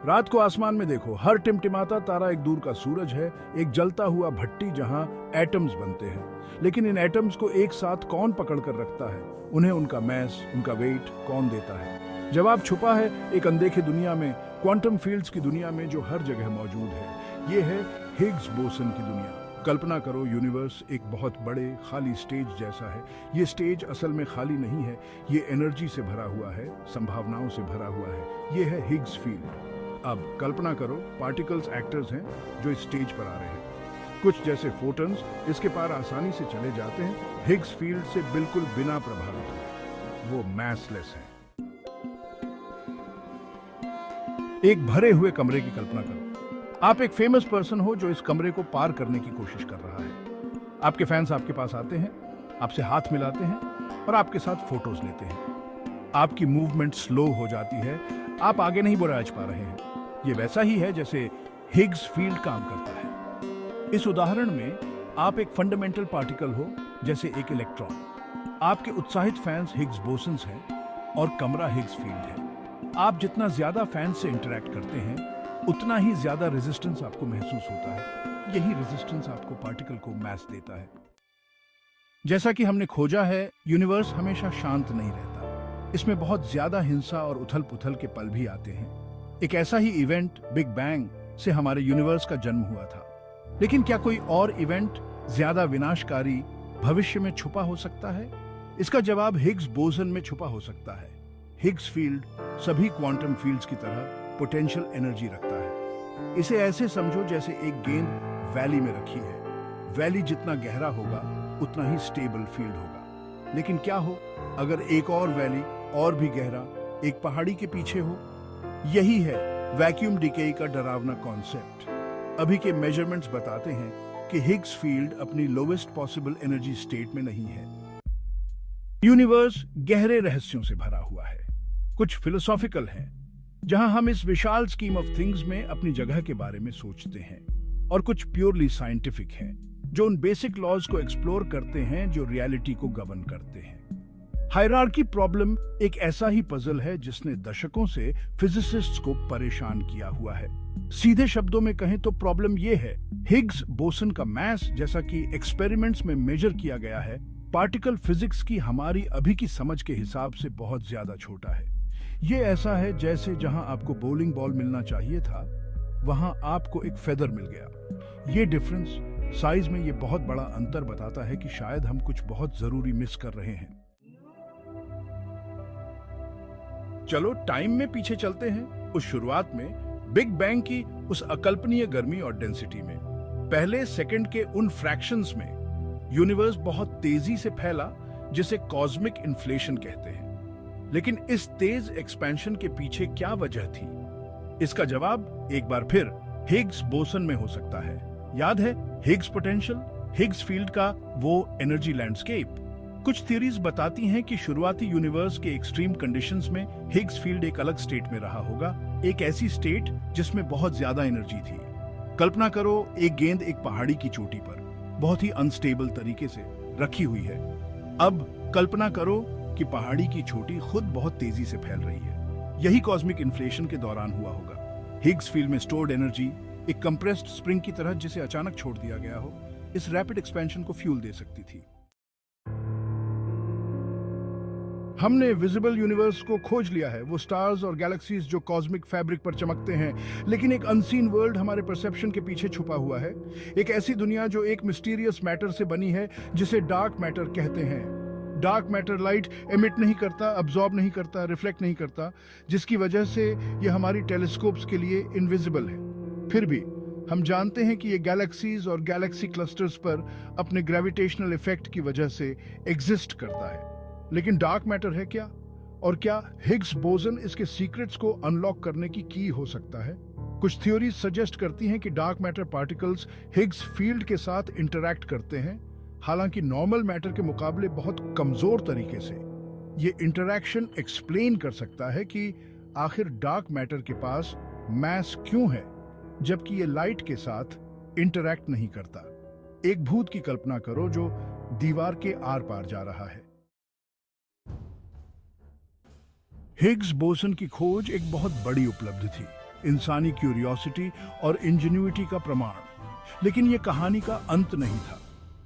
रात को आसमान में देखो, हर टिमटिमाता तारा एक दूर का सूरज है, एक जलता हुआ भट्टी जहां एटम्स बनते हैं। लेकिन इन एटम्स को एक साथ कौन पकड़ कर रखता है? उन्हें उनका मैस, उनका वेट कौन देता है? जवाब छुपा है एक अनदेखे दुनिया में, क्वांटम फील्ड्स की दुनिया में जो हर जगह मौजूद है। ये है हिग्स बोसन की दुनिया। कल्पना करो, यूनिवर्स एक बहुत बड़े खाली स्टेज जैसा है। ये स्टेज असल में खाली नहीं है, ये एनर्जी से भरा हुआ है, संभावनाओं से भरा हुआ है। ये है हिग्स फील्ड। अब कल्पना करो, पार्टिकल्स एक्टर्स हैं जो इस स्टेज पर आ रहे हैं। कुछ जैसे फोटॉन्स इसके पार आसानी से चले जाते हैं, हिग्स फील्ड से बिल्कुल बिना प्रभावित हुए। वो मैसलेस है। एक भरे हुए कमरे की कल्पना करो। आप एक फेमस पर्सन हो जो इस कमरे को पार करने की कोशिश कर रहा है। आपके फैंस आपके पास आते हैं, आपसे हाथ मिलाते हैं और आपके साथ फोटोज लेते हैं। आपकी मूवमेंट स्लो हो जाती है, आप आगे नहीं बढ़ पा रहे हैं। ये वैसा ही है जैसे हिग्स फील्ड काम करता है। इस उदाहरण में आप एक फंडामेंटल पार्टिकल हो, जैसे एक इलेक्ट्रॉन। आपके उत्साहित फैंस हिग्स बोसन्स हैं और कमरा हिग्स फील्ड है। आप जितना ज्यादा फैंस से इंटरेक्ट करते हैं, उतना ही ज्यादा रेजिस्टेंस आपको महसूस होता है। यही रेजिस्टेंस आपको पार्टिकल को मैस देता है। जैसा कि हमने खोजा है, यूनिवर्स हमेशा शांत नहीं रहता। इसमें बहुत ज्यादा हिंसा और उथल-पुथल के पल भी आते हैं। एक ऐसा ही इवेंट बिग बैंग से हमारे यूनिवर्स का जन्म हुआ था। लेकिन क्या कोई और इवेंट ज्यादा विनाशकारी भविष्य में छुपा हो सकता है? इसका जवाब हिग्स बोसन में छुपा हो सकता है। हिग्स फील्ड सभी क्वांटम फील्ड्स की तरह पोटेंशियल एनर्जी रखता है। इसे ऐसे समझो जैसे एक गेंद वैली में रखी है। वैली जितना गहरा होगा, उतना ही स्टेबल फील्ड होगा। लेकिन क्या हो अगर एक और वैली और भी गहरा एक पहाड़ी के पीछे हो? यही है वैक्यूम डिके का डरावना कॉन्सेप्ट। अभी के मेजरमेंट्स बताते हैं कि हिग्स फील्ड अपनी लोवेस्ट पॉसिबल एनर्जी स्टेट में नहीं है। यूनिवर्स गहरे रहस्यों से भरा हुआ है। कुछ फिलोसॉफिकल है, जहां हम इस विशाल स्कीम ऑफ थिंग्स में अपनी जगह के बारे में सोचते हैं, और कुछ प्योरली साइंटिफिक हैं, जो उन बेसिक लॉज को एक्सप्लोर करते हैं जो रियलिटी को गवर्न करते हैं। हायरार्की प्रॉब्लम एक ऐसा ही पजल है जिसने दशकों से फिजिसिस्ट्स को परेशान किया हुआ है। सीधे शब्दों में कहें तो प्रॉब्लम यह है, हिग्स बोसन का मास, जैसा कि एक्सपेरिमेंट्स में मेजर किया गया है, पार्टिकल फिजिक्स की हमारी अभी की समझ के हिसाब से बहुत ज्यादा छोटा है। ये ऐसा है जैसे जहां आपको बोलिंग बॉल मिलना चाहिए था, वहां आपको एक फेदर मिल गया। ये डिफरेंस साइज में ये बहुत बड़ा अंतर बताता है कि शायद हम कुछ बहुत जरूरी मिस कर रहे हैं। चलो टाइम में पीछे चलते हैं, उस शुरुआत में, बिग बैंग की उस अकल्पनीय गर्मी और डेंसिटी में। पहले सेकंड के उन फ्रैक्शंस में यूनिवर्स बहुत तेजी से फैला, जिसे कॉस्मिक इन्फ्लेशन कहते हैं। लेकिन इस तेज एक्सपेंशन के पीछे क्या वजह थी? इसका जवाब एक बार फिर हिग्स बोसन में हो सकता है। याद है हिग्स पोटेंशियल, हिग्स फील्ड का वो एनर्जी लैंडस्केप? कुछ थ्योरीज बताती हैं कि शुरुआती यूनिवर्स के एक्सट्रीम कंडीशंस में हिग्स फील्ड एक अलग स्टेट में रहा होगा, एक ऐसी स्टेट जिसमें बहुत ज्यादा एनर्जी थी। कल्पना करो, एक गेंद एक पहाड़ी की चोटी पर बहुत ही अनस्टेबल तरीके से रखी हुई है। अब कल्पना करो कि पहाड़ी की चोटी खुद बहुत तेजी से फैल रही है। यही कॉस्मिक इन्फ्लेशन के दौरान हुआ होगा। हिग्स फील्ड में स्टोर्ड एनर्जी एक कंप्रेस्ड स्प्रिंग की तरह, जिसे अचानक छोड़ दिया गया हो, इस रैपिड एक्सपेंशन को फ्यूल दे सकती थी। हमने विजिबल यूनिवर्स को खोज लिया है, वो स्टार्स और गैलेक्सीज जो कॉस्मिक फैब्रिक पर चमकते हैं। लेकिन एक अनसीन वर्ल्ड हमारे परसेप्शन के पीछे छुपा हुआ है। एक ऐसी दुनिया जो एक मिस्टीरियस मैटर से बनी है, जिसे डार्क मैटर कहते हैं। डार्क मैटर लाइट एमिट नहीं करता, अब्सॉर्ब नहीं करता, रिफ्लेक्ट नहीं करता, जिसकी वजह से यह हमारी टेलीस्कोप्स के लिए इनविजिबल है। फिर भी हम जानते हैं कि ये गैलेक्सीज और गैलेक्सी क्लस्टर्स पर अपने ग्रेविटेशनल इफेक्ट की वजह से एग्जिस्ट करता है। लेकिन डार्क मैटर है क्या? और क्या हिग्स बोसन इसके सीक्रेट्स को अनलॉक करने की हो सकता है? कुछ थ्योरीज सजेस्ट करती हैं कि dark matter particles Higgs field के साथ इंटरैक्ट करते हैं, हालांकि नॉर्मल मैटर के मुकाबले बहुत कमजोर तरीके से। ये इंटरैक्शन एक्सप्लेन कर सकता है कि आखिर डार्क मैटर के पास मास क्यों है, जबकि ये लाइट के साथ इंटरैक्ट नहीं करता। एक भूत की कल्पना करो जो दीवार के आर पार जा रहा है। हिग्स बोसन की खोज एक बहुत बड़ी उपलब्धि थी। इंसानी क्यूरियोसिटी और इंजेन्युइटी का प्रमाण। लेकिन ये कहानी का अंत नहीं था।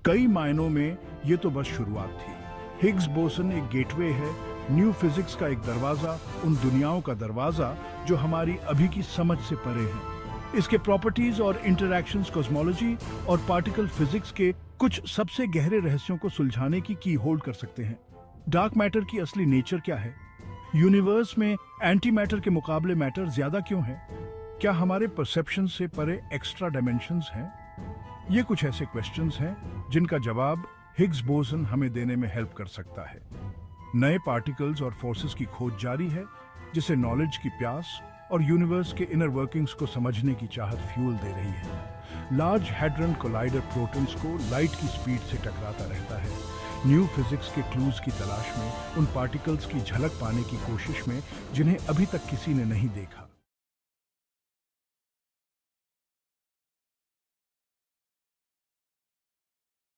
कई मायनों में ये तो बस शुरुआत थी। हिग्स बोसन एक गेटवे है, न्यू फिजिक्स का एक दरवाजा, उन दुनियाओं का दरवाजा जो हमारी अभी की समझ से परे हैं। इसके प्रॉपर्टीज और इंटरैक्शंस कॉस्मोलॉजी और पार्टिकल फिजिक्स के कुछ सबसे गहरे रहस्यों को सुलझाने की की होल्ड कर सकते हैं। डार्क मैटर की असली नेचर क्या है? यूनिवर्स में एंटी मैटर के मुकाबले मैटर ज्यादा क्यों है? क्या हमारे परसेप्शन से परे एक्स्ट्रा डायमेंशंस हैं? ये कुछ ऐसे क्वेश्चंस हैं जिनका जवाब हिग्स बोसन हमें देने में हेल्प कर सकता है। नए पार्टिकल्स और फोर्सेस की खोज जारी है, जिसे नॉलेज की प्यास और यूनिवर्स के इनर वर्किंग्स को समझने की चाहत फ्यूल दे रही है। लार्ज हैड्रन कोलाइडर प्रोटॉन्स को लाइट की स्पीड से टकराता रहता है, न्यू फिजिक्स के क्लूज की तलाश में, उन पार्टिकल्स की झलक पाने की कोशिश में जिन्हें अभी तक किसी ने नहीं देखा।